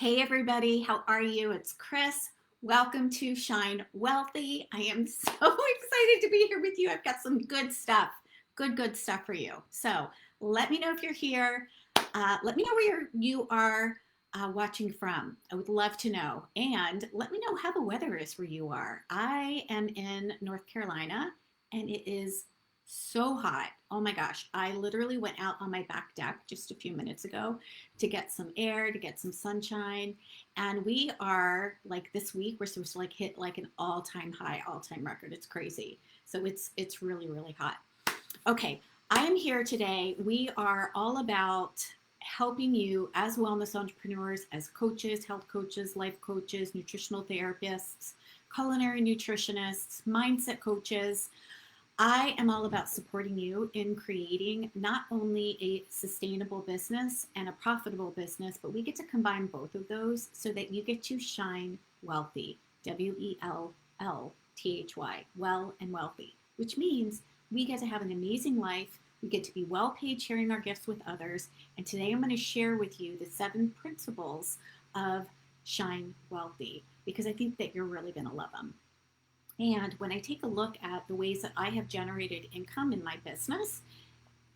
Hey everybody, how are you? It's Chris. Welcome to Shine Wealthy. I am so excited to be here with you. I've got some good stuff, good stuff for you. So let me know if you're here. Let me know where you are watching from. I would love to know. And let me know how the weather is where you are. I am in North Carolina and it is so hot. Oh my gosh. I literally went out on my back deck just a few minutes ago to get some air, to get some sunshine. And we are like this week, we're supposed to like hit like an all-time high, all-time record. It's crazy. So it's really hot. Okay, I am here today. We are all about helping you as wellness entrepreneurs, as coaches, health coaches, life coaches, nutritional therapists, culinary nutritionists, mindset coaches. I am all about supporting you in creating not only a sustainable business and a profitable business, but we get to combine both of those so that you get to shine wealthy, Wellthy, well and wealthy, which means we get to have an amazing life. We get to be well paid sharing our gifts with others. And today I'm going to share with you the 7 principles of Shine Wealthy because I think that you're really going to love them. And when I take a look at the ways that I have generated income in my business,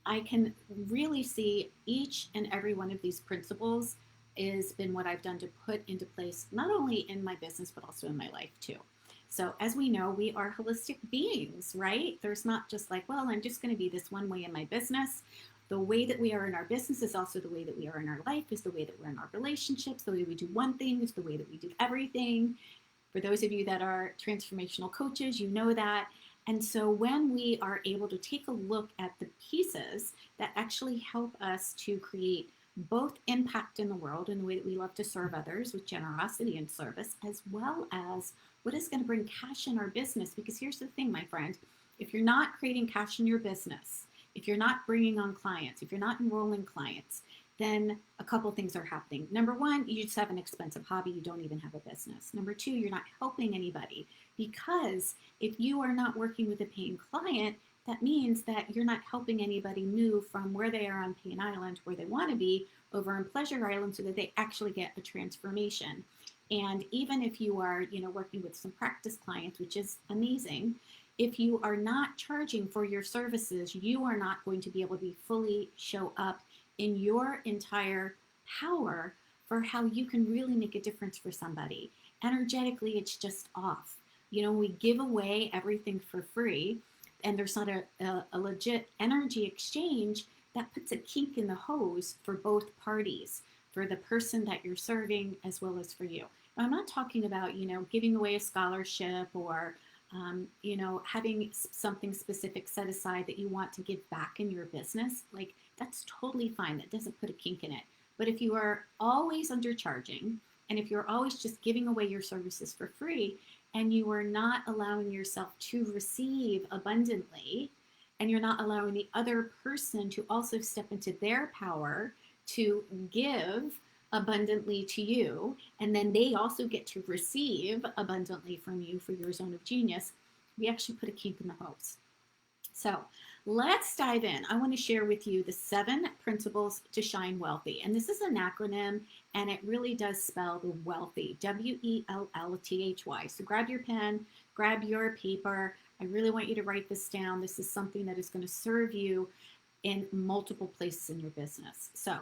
I can really see each and every one of these principles has been what I've done to put into place, not only in my business, but also in my life too. So as we know, we are holistic beings, right? There's not just like, well, I'm just going to be this one way in my business. The way that we are in our business is also the way that we are in our life, is the way that we're in our relationships. The way we do one thing is the way that we do everything. For those of you that are transformational coaches, you know that. And so when we are able to take a look at the pieces that actually help us to create both impact in the world in the way that we love to serve others with generosity and service, as well as what is going to bring cash in our business. Because here's the thing, my friend, if you're not creating cash in your business, if you're not bringing on clients, if you're not enrolling clients, then a couple things are happening. Number one, you just have an expensive hobby. You don't even have a business. Number two, you're not helping anybody because if you are not working with a paying client, that means that you're not helping anybody move from where they are on Pain Island, where they want to be, over on Pleasure Island so that they actually get a transformation. And even if you are, working with some practice clients, which is amazing, if you are not charging for your services, you are not going to be able to be fully show up in your entire power for how you can really make a difference for somebody. Energetically, it's just off. We give away everything for free, and there's not a legit energy exchange. That puts a kink in the hose for both parties, for the person that you're serving as well as for you. Now, I'm not talking about, giving away a scholarship or having something specific set aside that you want to give back in your business. Like, that's totally fine. That doesn't put a kink in it. But if you are always undercharging, and if you're always just giving away your services for free, and you are not allowing yourself to receive abundantly, and you're not allowing the other person to also step into their power to give abundantly to you, and then they also get to receive abundantly from you for your zone of genius, we actually put a kink in the hose. So let's dive in. I want to share with you the 7 principles to shine wealthy. And this is an acronym, and it really does spell the wealthy, Wellthy. So grab your pen, grab your paper. I really want you to write this down. This is something that is going to serve you in multiple places in your business. So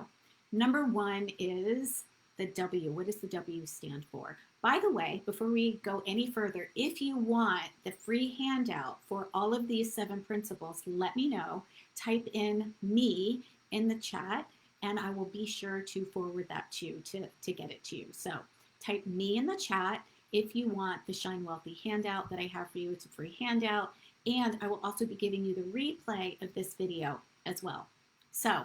number 1 is the W. What does the W stand for? By the way, before we go any further, if you want the free handout for all of these 7 principles, let me know. Type in me in the chat, and I will be sure to forward that to you to get it to you. So type me in the chat if you want the Shine Wealthy handout that I have for you. It's a free handout, and I will also be giving you the replay of this video as well. So,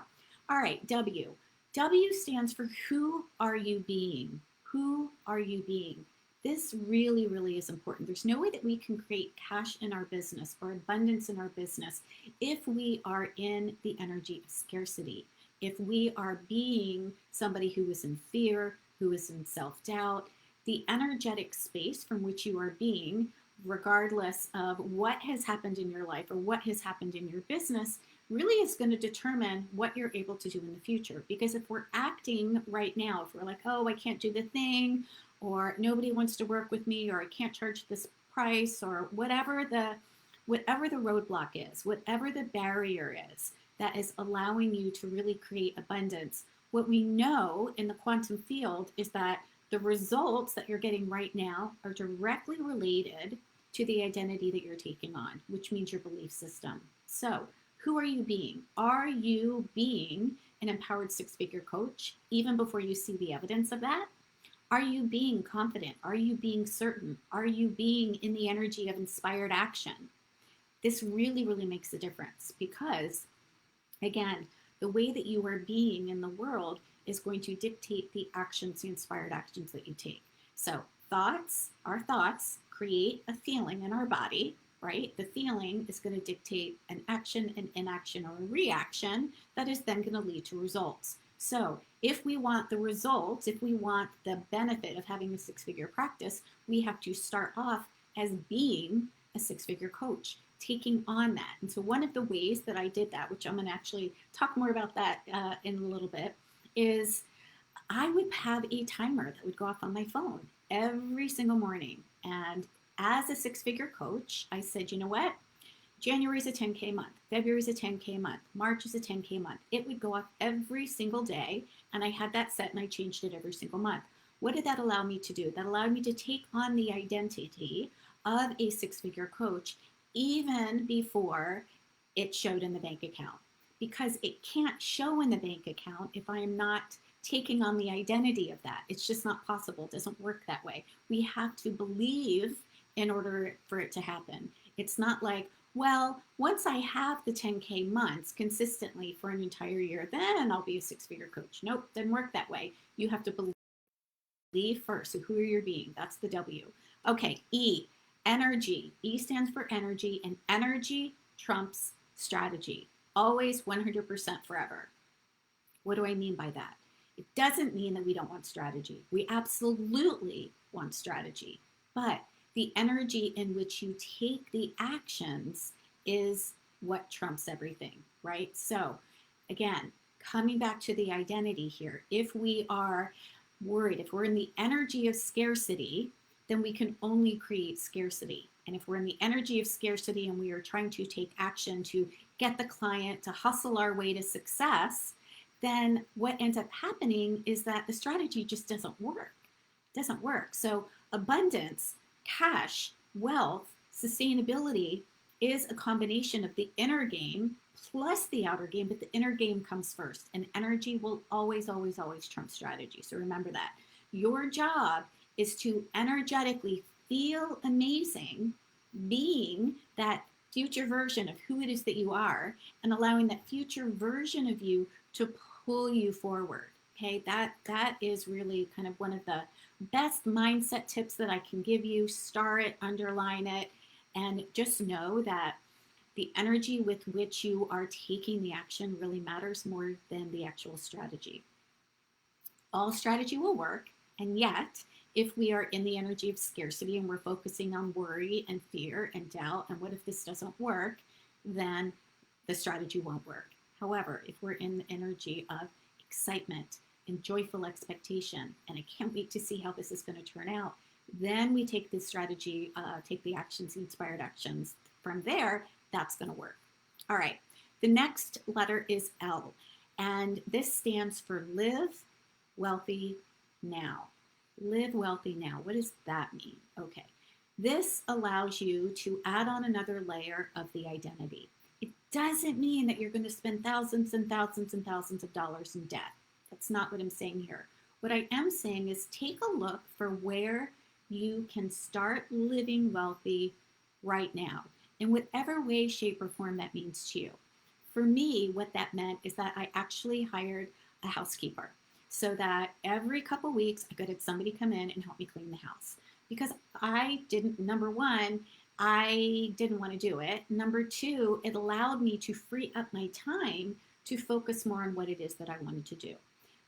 all right, W. W stands for who are you being? Who are you being? This really is important. There's no way that we can create cash in our business or abundance in our business if we are in the energy of scarcity. If we are being somebody who is in fear, who is in self-doubt, the energetic space from which you are being, regardless of what has happened in your life or what has happened in your business, really is going to determine what you're able to do in the future. Because if we're acting right now, if we're like, oh, I can't do the thing, or nobody wants to work with me, or I can't charge this price, or whatever the roadblock is, whatever the barrier is that is allowing you to really create abundance, what we know in the quantum field is that the results that you're getting right now are directly related to the identity that you're taking on, which means your belief system. So, who are you being? Are you being an empowered six-figure coach even before you see the evidence of that? Are you being confident? Are you being certain? Are you being in the energy of inspired action? This really, really makes a difference because, again, the way that you are being in the world is going to dictate the actions, the inspired actions that you take. So, our thoughts create a feeling in our body, right? The feeling is going to dictate an action, an inaction, or a reaction that is then going to lead to results. So, if we want the results, if we want the benefit of having a six-figure practice, we have to start off as being a six-figure coach, taking on that. And so one of the ways that I did that, which I'm going to actually talk more about that in a little bit, is I would have a timer that would go off on my phone every single morning. And as a six-figure coach, I said, you know what? January is a 10K month. February is a 10K month. March is a 10K month. It would go off every single day. And I had that set and I changed it every single month. What did that allow me to do? That allowed me to take on the identity of a six-figure coach even before it showed in the bank account. Because it can't show in the bank account if I am not taking on the identity of that. It's just not possible. It doesn't work that way. We have to believe in order for it to happen. It's not like, well, once I have the 10K months consistently for an entire year, then I'll be a six-figure coach. Nope, doesn't work that way. You have to believe first. So who are you being? That's the W. Okay, E, energy. E stands for energy, and energy trumps strategy. Always 100% forever. What do I mean by that? It doesn't mean that we don't want strategy. We absolutely want strategy. But the energy in which you take the actions is what trumps everything, right? So again, coming back to the identity here, if we are worried, if we're in the energy of scarcity, then we can only create scarcity. And if we're in the energy of scarcity and we are trying to take action to get the client to hustle our way to success, then what ends up happening is that the strategy just doesn't work. It doesn't work. So abundance, cash, wealth, sustainability is a combination of the inner game plus the outer game, but the inner game comes first. And energy will always, always, always trump strategy. So remember that. Your job is to energetically feel amazing, being that future version of who it is that you are, and allowing that future version of you to pull you forward. Okay, that is really kind of one of the best mindset tips that I can give you. Star it, underline it, and just know that the energy with which you are taking the action really matters more than the actual strategy. All strategy will work, and yet if we are in the energy of scarcity and we're focusing on worry and fear and doubt and what if this doesn't work, then the strategy won't work. However, if we're in the energy of excitement and joyful expectation, and I can't wait to see how this is going to turn out, then we take this strategy, take the actions, the inspired actions. From there, that's going to work. All right, the next letter is L, and this stands for live wealthy now. Live wealthy now. What does that mean? Okay, this allows you to add on another layer of the identity. It doesn't mean that you're going to spend thousands and thousands and thousands of dollars in debt. That's not what I'm saying here. What I am saying is take a look for where you can start living wealthy right now, in whatever way, shape, or form that means to you. For me, what that meant is that I actually hired a housekeeper so that every couple weeks I could have somebody come in and help me clean the house. Because I didn't, number one, I didn't want to do it. Number two, it allowed me to free up my time to focus more on what it is that I wanted to do.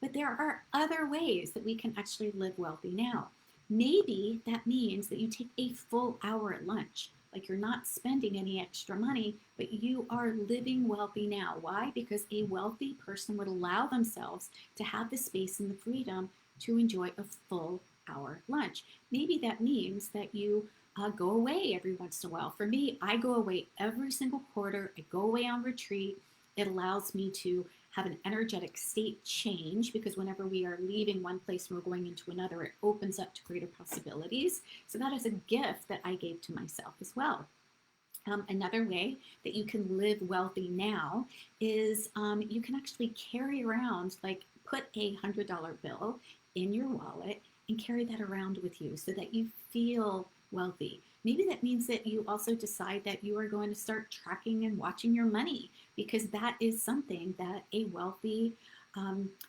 But there are other ways that we can actually live wealthy now. Maybe that means that you take a full hour at lunch. Like you're not spending any extra money, but you are living wealthy now. Why? Because a wealthy person would allow themselves to have the space and the freedom to enjoy a full hour lunch. Maybe that means that you go away every once in a while. For me, I go away every single quarter. I go away on retreat. It allows me to have an energetic state change because whenever we are leaving one place and we're going into another, it opens up to greater possibilities. So that is a gift that I gave to myself as well. Another way that you can live wealthy now is you can actually carry around, like put $100 bill in your wallet and carry that around with you so that you feel wealthy. Maybe that means that you also decide that you are going to start tracking and watching your money because that is something that a wealthy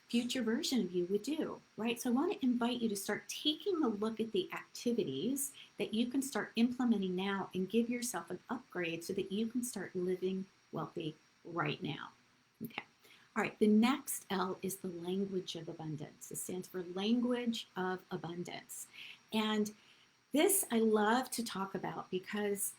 future version of you would do, right? So I want to invite you to start taking a look at the activities that you can start implementing now and give yourself an upgrade so that you can start living wealthy right now. Okay. All right. The next L is the language of abundance. It stands for language of abundance. And this I love to talk about because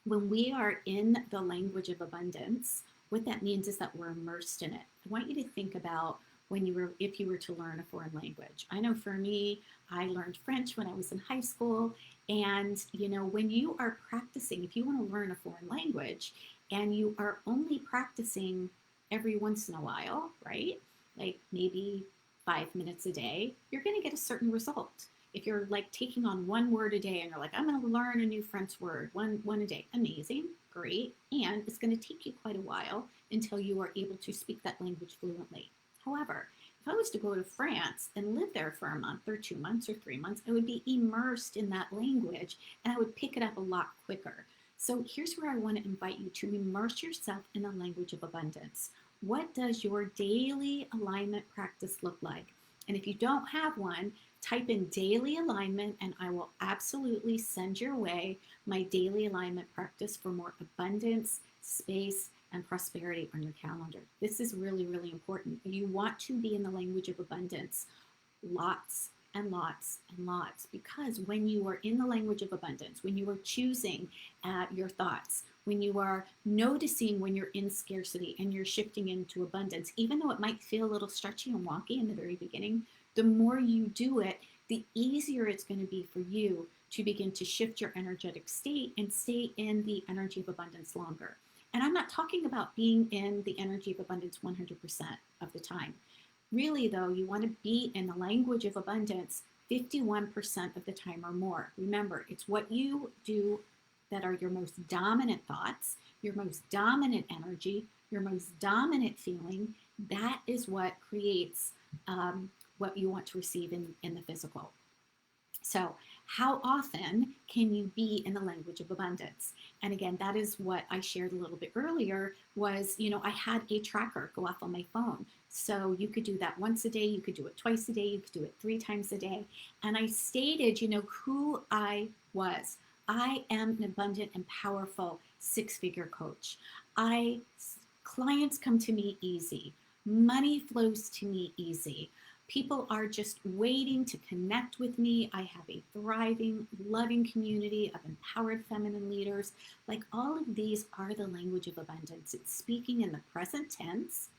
when we are in the language of abundance, what that means is that we're immersed in it. I want you to think about if you were to learn a foreign language. I know for me, I learned French when I was in high school. And, when you are practicing, if you want to learn a foreign language and you are only practicing every once in a while, right? Like maybe 5 minutes a day, you're going to get a certain result. If you're like taking on one word a day and you're like, I'm going to learn a new French word, one a day, amazing, great. And it's going to take you quite a while until you are able to speak that language fluently. However, if I was to go to France and live there for a month or 2 months or 3 months, I would be immersed in that language and I would pick it up a lot quicker. So here's where I want to invite you to immerse yourself in the language of abundance. What does your daily alignment practice look like? And if you don't have one, type in daily alignment and I will absolutely send your way my daily alignment practice for more abundance, space, and prosperity on your calendar. This is really, really important. You want to be in the language of abundance lots and lots and lots, because when you are in the language of abundance, when you are choosing your thoughts, when you are noticing when you're in scarcity and you're shifting into abundance, even though it might feel a little stretchy and wonky in the very beginning, the more you do it, the easier it's going to be for you to begin to shift your energetic state and stay in the energy of abundance longer. And I'm not talking about being in the energy of abundance 100% of the time. Really, though, you want to be in the language of abundance 51% of the time or more. Remember, it's what you do that are your most dominant thoughts, your most dominant energy, your most dominant feeling. That is what creates what you want to receive in the physical. So how often can you be in the language of abundance? And again, that is what I shared a little bit earlier was, I had a tracker go off on my phone. So you could do that once a day, you could do it twice a day, you could do it 3 times a day. And I stated, who I was. I am an abundant and powerful 6-figure coach. Clients come to me easy. Money flows to me easy. People are just waiting to connect with me. I have a thriving, loving community of empowered feminine leaders. Like all of these are the language of abundance. It's speaking in the present tense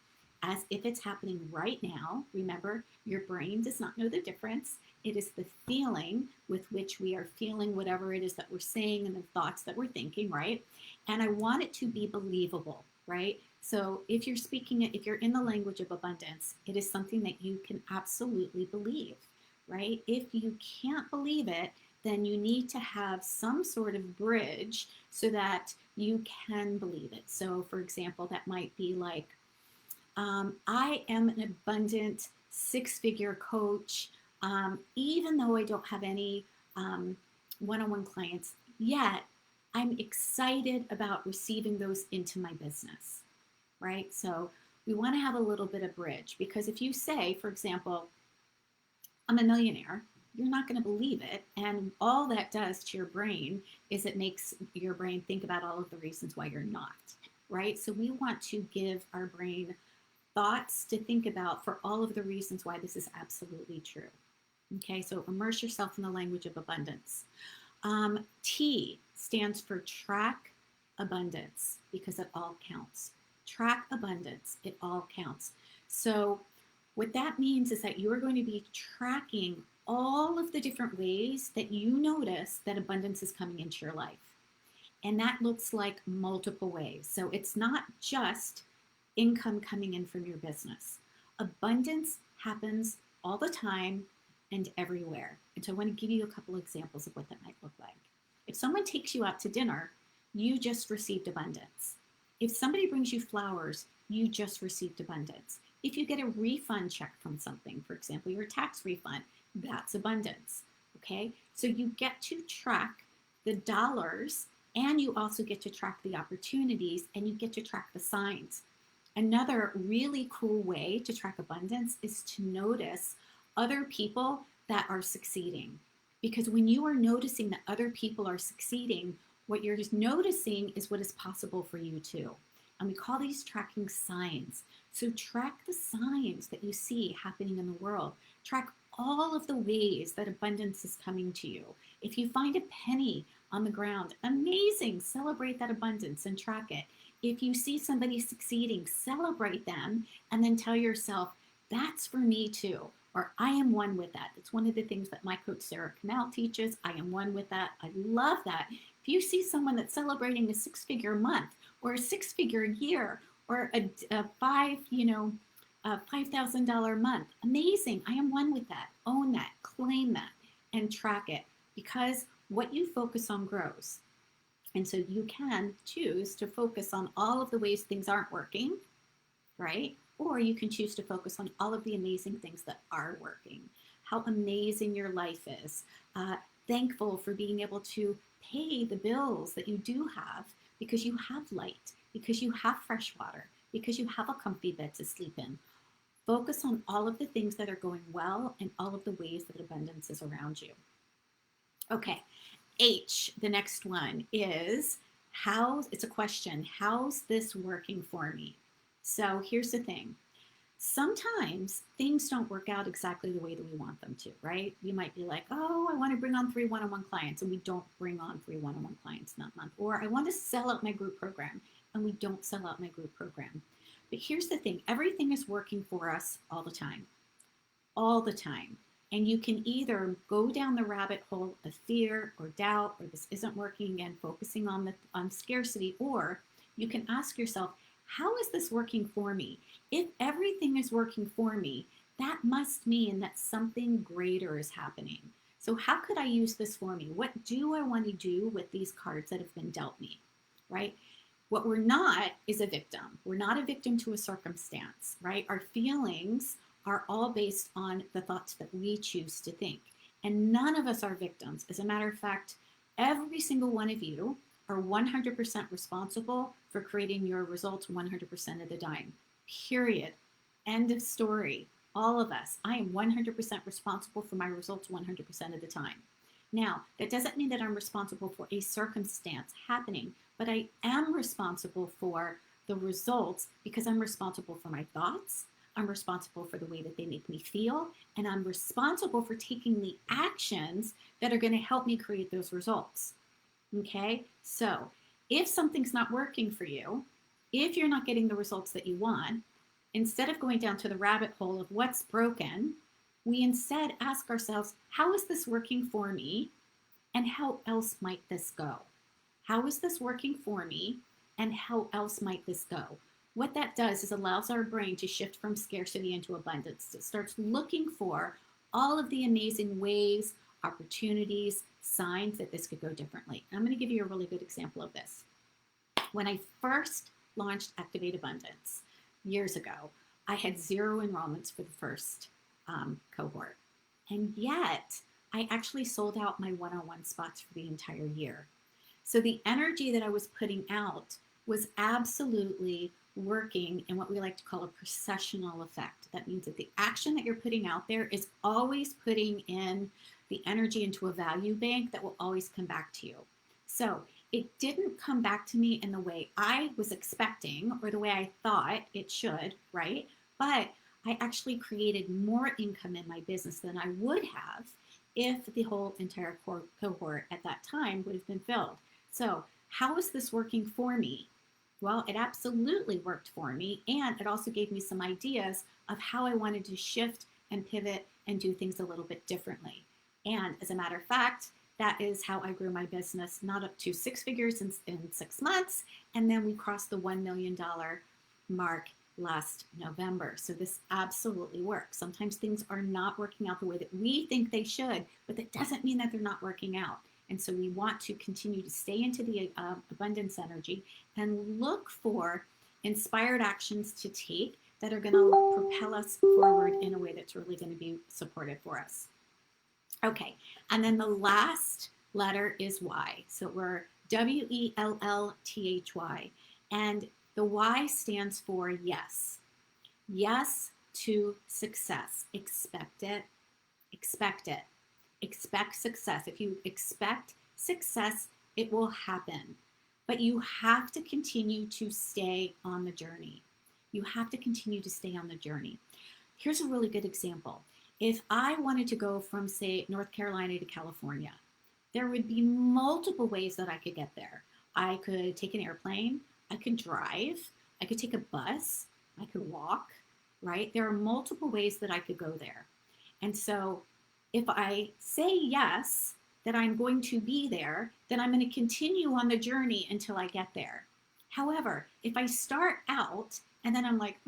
as if it's happening right now. Remember, your brain does not know the difference. It is the feeling with which we are feeling whatever it is that we're saying and the thoughts that we're thinking, right? And I want it to be believable, right? So if you're speaking it, if you're in the language of abundance, it is something that you can absolutely believe, right? If you can't believe it, then you need to have some sort of bridge so that you can believe it. So for example, that might be like, I am an abundant 6-figure coach, even though I don't have any one-on-one clients yet, I'm excited about receiving those into my business. Right? So we want to have a little bit of bridge, because if you say, for example, I'm a millionaire, you're not going to believe it. And all that does to your brain is it makes your brain think about all of the reasons why you're not, right? So we want to give our brain thoughts to think about for all of the reasons why this is absolutely true. Okay, so immerse yourself in the language of abundance. T stands for track abundance because it all counts. Track abundance, it all counts. So, what that means is that you're going to be tracking all of the different ways that you notice that abundance is coming into your life. And that looks like multiple ways. So, it's not just income coming in from your business. Abundance happens all the time and everywhere. And so I want to give you a couple examples of what that might look like. If someone takes you out to dinner, you just received abundance. If somebody brings you flowers, you just received abundance. If you get a refund check from something, for example, your tax refund, that's abundance. Okay? So you get to track the dollars and you also get to track the opportunities and you get to track the signs. Another really cool way to track abundance is to notice other people that are succeeding. Because when you are noticing that other people are succeeding, what you're just noticing is what is possible for you too. And we call these tracking signs. So track the signs that you see happening in the world. Track all of the ways that abundance is coming to you. If you find a penny on the ground, amazing, celebrate that abundance and track it. If you see somebody succeeding, celebrate them and then tell yourself, that's for me too, or I am one with that. It's one of the things that my coach Sarah Canal teaches. I am one with that. I love that. If you see someone that's celebrating a six-figure month or a six-figure year or a $5,000 month, amazing. I am one with that. Own that, claim that, and track it because what you focus on grows. And so you can choose to focus on all of the ways things aren't working, right? Or you can choose to focus on all of the amazing things that are working, how amazing your life is, thankful for being able to pay the bills that you do have because you have light, because you have fresh water, because you have a comfy bed to sleep in. Focus on all of the things that are going well and all of the ways that abundance is around you. Okay, H, the next one is it's a question, how's this working for me? So here's the thing. Sometimes things don't work out exactly the way that we want them to, right? You might be like, oh, I want to bring on 3 one-on-one clients, and we don't bring on 3 one-on-one clients in that month. Or I want to sell out my group program, and we don't sell out my group program. But here's the thing. Everything is working for us all the time. All the time. And you can either go down the rabbit hole of fear or doubt, or this isn't working again, focusing on scarcity, or you can ask yourself, how is this working for me? If everything is working for me, that must mean that something greater is happening. So how could I use this for me? What do I want to do with these cards that have been dealt me, right? What we're not is a victim. We're not a victim to a circumstance, right? Our feelings are all based on the thoughts that we choose to think. And none of us are victims. As a matter of fact, every single one of you are 100% responsible for creating your results 100% of the time. Period. End of story. All of us. I am 100% responsible for my results 100% of the time. Now, that doesn't mean that I'm responsible for a circumstance happening, but I am responsible for the results because I'm responsible for my thoughts. I'm responsible for the way that they make me feel, and I'm responsible for taking the actions that are going to help me create those results. Okay, so if something's not working for you, if you're not getting the results that you want, instead of going down to the rabbit hole of what's broken, we instead ask ourselves, how is this working for me? And how else might this go? How is this working for me? And how else might this go? What that does is allows our brain to shift from scarcity into abundance. It starts looking for all of the amazing ways, opportunities, signs that this could go differently. I'm going to give you a really good example of this. When I first launched Activate Abundance years ago, I had 0 enrollments for the first cohort. And yet, I actually sold out my one-on-one spots for the entire year. So the energy that I was putting out was absolutely working in what we like to call a processional effect. That means that the action that you're putting out there is always putting in the energy into a value bank that will always come back to you. So it didn't come back to me in the way I was expecting or the way I thought it should, right? But I actually created more income in my business than I would have if the whole entire cohort at that time would have been filled. So, how is this working for me? Well, it absolutely worked for me, and it also gave me some ideas of how I wanted to shift and pivot and do things a little bit differently. And as a matter of fact, that is how I grew my business, not up to six figures in 6 months. And then we crossed the $1 million mark last November. So this absolutely works. Sometimes things are not working out the way that we think they should, but that doesn't mean that they're not working out. And so we want to continue to stay into the abundance energy and look for inspired actions to take that are going to propel us forward in a way that's really going to be supportive for us. Okay, and then the last letter is Y. So we're Wellthy. And the Y stands for yes. Yes to success. Expect it. Expect it. Expect success. If you expect success, it will happen. But you have to continue to stay on the journey. You have to continue to stay on the journey. Here's a really good example. If I wanted to go from, say, North Carolina to California, there would be multiple ways that I could get there. I could take an airplane, I could drive, I could take a bus, I could walk, right? There are multiple ways that I could go there. And so if I say yes, that I'm going to be there, then I'm going to continue on the journey until I get there. However, if I start out and then I'm like,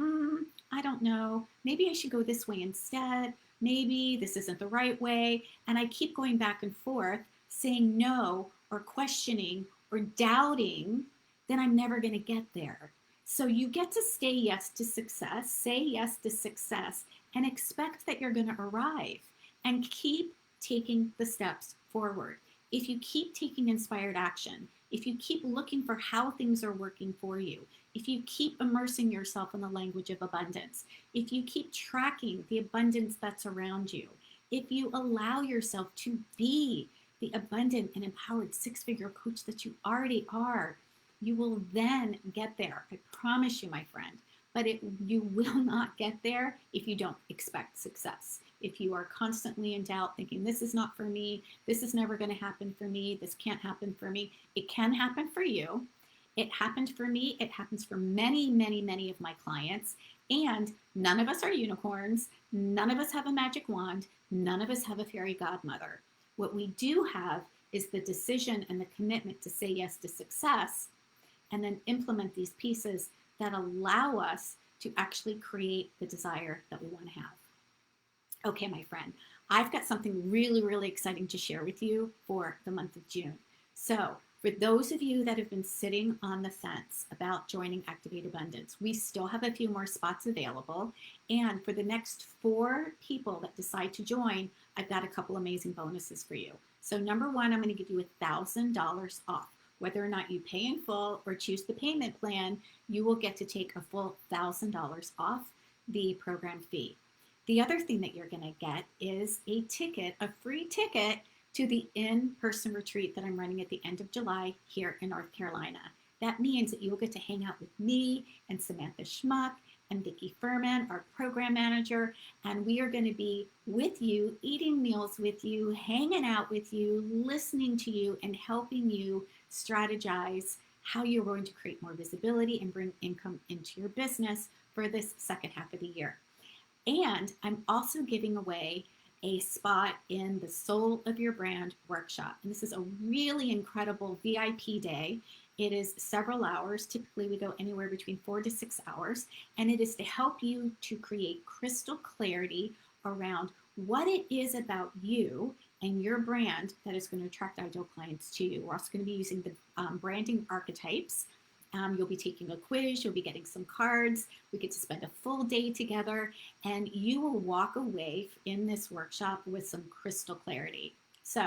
I don't know, maybe I should go this way instead. Maybe this isn't the right way. And I keep going back and forth saying no or questioning or doubting, then I'm never going to get there. So you get to say yes to success, and expect that you're going to arrive and keep taking the steps forward. If you keep taking inspired action, if you keep looking for how things are working for you, if you keep immersing yourself in the language of abundance, if you keep tracking the abundance that's around you, if you allow yourself to be the abundant and empowered six-figure coach that you already are, you will then get there. I promise you, my friend. But you will not get there if you don't expect success. If you are constantly in doubt, thinking, this is not for me, this is never going to happen for me, this can't happen for me. It can happen for you. It happened for me. It happens for many, many, many of my clients. And none of us are unicorns. None of us have a magic wand. None of us have a fairy godmother. What we do have is the decision and the commitment to say yes to success and then implement these pieces that allow us to actually create the desire that we want to have. Okay, my friend, I've got something really, really exciting to share with you for the month of June. So for those of you that have been sitting on the fence about joining Activate Abundance, we still have a few more spots available. And for the next 4 people that decide to join, I've got a couple amazing bonuses for you. So number one, I'm going to give you $1,000 off. Whether or not you pay in full or choose the payment plan, you will get to take a full $1,000 off the program fee. The other thing that you're going to get is a free ticket to the in-person retreat that I'm running at the end of July here in North Carolina. That means that you will get to hang out with me and Samantha Schmuck and Vicki Furman, our program manager, and we are going to be with you, eating meals with you, hanging out with you, listening to you, and helping you strategize how you're going to create more visibility and bring income into your business for this second half of the year. And I'm also giving away a spot in the Soul of Your Brand workshop. And this is a really incredible VIP day. It is several hours. Typically, we go anywhere between 4 to 6 hours. And it is to help you to create crystal clarity around what it is about you and your brand that is going to attract ideal clients to you. We're also going to be using the branding archetypes. You'll be taking a quiz, you'll be getting some cards, we get to spend a full day together, and you will walk away in this workshop with some crystal clarity. So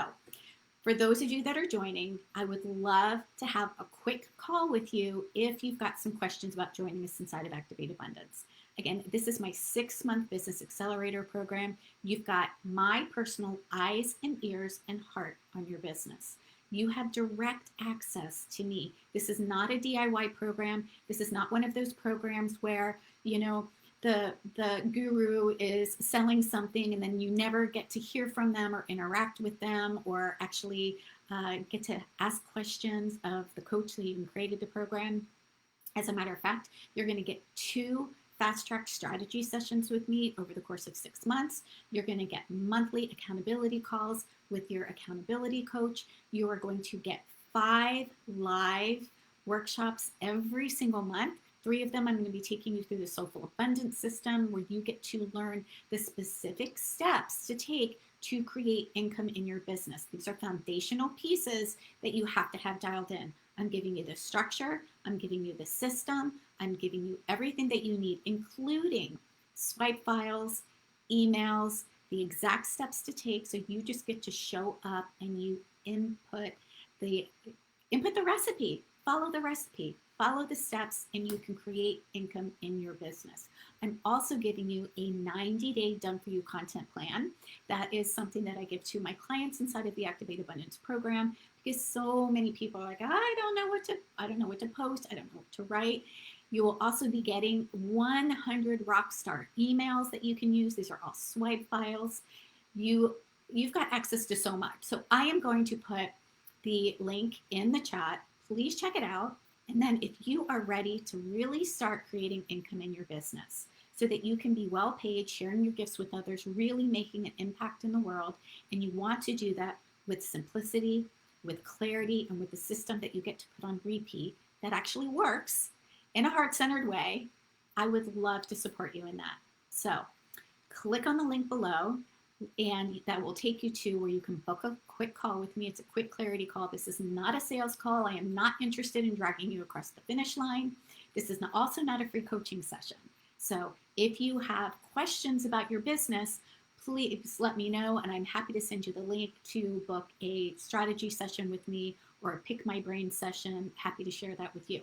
for those of you that are joining, I would love to have a quick call with you if you've got some questions about joining us inside of Activate Abundance. Again, this is my 6-month business accelerator program. You've got my personal eyes and ears and heart on your business. You have direct access to me. This is not a DIY program. This is not one of those programs where, the guru is selling something and then you never get to hear from them or interact with them or actually get to ask questions of the coach that even created the program. As a matter of fact, you're going to get 2 fast track strategy sessions with me over the course of 6 months. You're going to get monthly accountability calls with your accountability coach. You are going to get 5 live workshops every single month. 3 of them I'm going to be taking you through the Soulful Abundance System, where you get to learn the specific steps to take to create income in your business. These are foundational pieces that you have to have dialed in. I'm giving you the structure, I'm giving you the system, I'm giving you everything that you need, including swipe files, emails, the exact steps to take, so you just get to show up and you input the recipe, follow the steps, and you can create income in your business. I'm also giving you a 90-day done-for-you content plan. That is something that I give to my clients inside of the Activate Abundance program, because so many people are like, I don't know what to post, I don't know what to write. You will also be getting 100 rockstar emails that you can use. These are all swipe files. You've got access to so much. So I am going to put the link in the chat. Please check it out. And then if you are ready to really start creating income in your business so that you can be well paid, sharing your gifts with others, really making an impact in the world, and you want to do that with simplicity, with clarity, and with the system that you get to put on repeat that actually works in a heart-centered way, I would love to support you in that. So click on the link below, and that will take you to where you can book a quick call with me. It's a quick clarity call. This is not a sales call. I am not interested in dragging you across the finish line. This is also not a free coaching session. So if you have questions about your business, please let me know, and I'm happy to send you the link to book a strategy session with me or a pick my brain session. Happy to share that with you.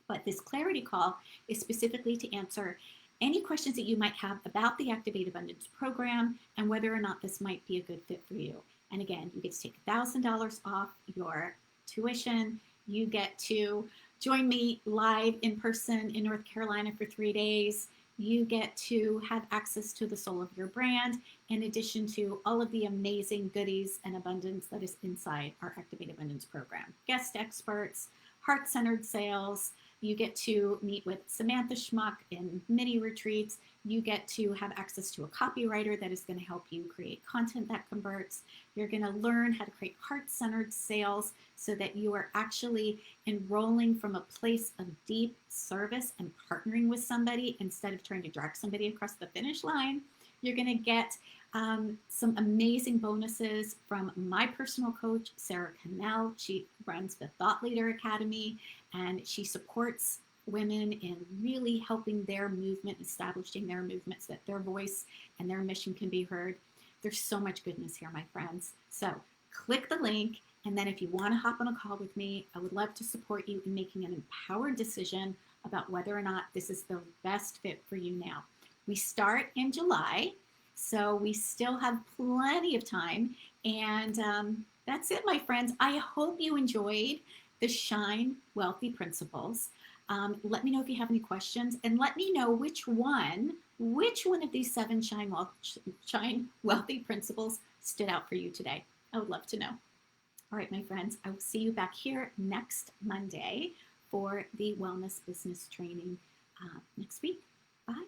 But this clarity call is specifically to answer any questions that you might have about the Activate Abundance program and whether or not this might be a good fit for you. And again, you get to take $1,000 off your tuition. You get to join me live in person in North Carolina for 3 days. You get to have access to the soul of your brand, in addition to all of the amazing goodies and abundance that is inside our Activate Abundance program. Guest experts, heart-centered sales. You get to meet with Samantha Schmuck in mini retreats. You get to have access to a copywriter that is going to help you create content that converts. You're going to learn how to create heart-centered sales so that you are actually enrolling from a place of deep service and partnering with somebody instead of trying to drag somebody across the finish line. You're going to get some amazing bonuses from my personal coach, Sarah Cannell. She runs the Thought Leader Academy, and she supports women in really helping their movement, establishing their movement so that their voice and their mission can be heard. There's so much goodness here, my friends. So click the link, and then if you want to hop on a call with me, I would love to support you in making an empowered decision about whether or not this is the best fit for you now. We start in July, so we still have plenty of time. And that's it, my friends. I hope you enjoyed the Shine Wealthy Principles. Let me know if you have any questions, and let me know which one of these 7 Shine Wealthy Principles stood out for you today. I would love to know. All right, my friends, I will see you back here next Monday for the Wellness Business Training next week. Bye.